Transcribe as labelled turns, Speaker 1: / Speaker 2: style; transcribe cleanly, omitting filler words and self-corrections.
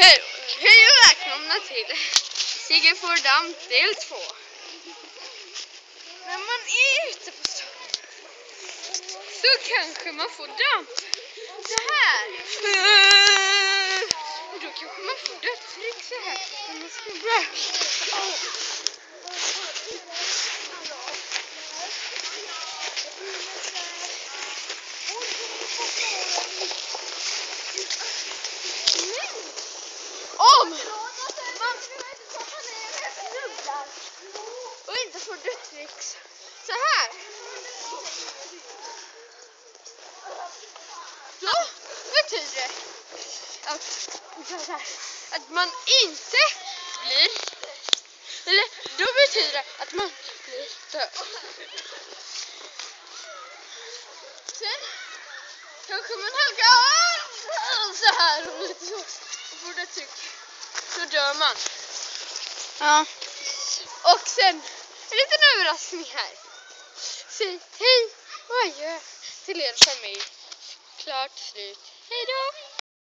Speaker 1: Hej och välkomna till Sigge får damp del 2. När man är ute på stan så kanske man får damp så här. Och då kanske man får dödstryck så här. När man snubblar. Om man snubblar och inte får dödstryck så här, då betyder det att man inte blir, eller då betyder det att man blir död. Sen kanske man halkar så här och lite så och får dödstryck. Så dör man.
Speaker 2: Ja.
Speaker 1: Och sen en liten överraskning här. Säg hej och adjö till er familj. Klart slut. Hej då!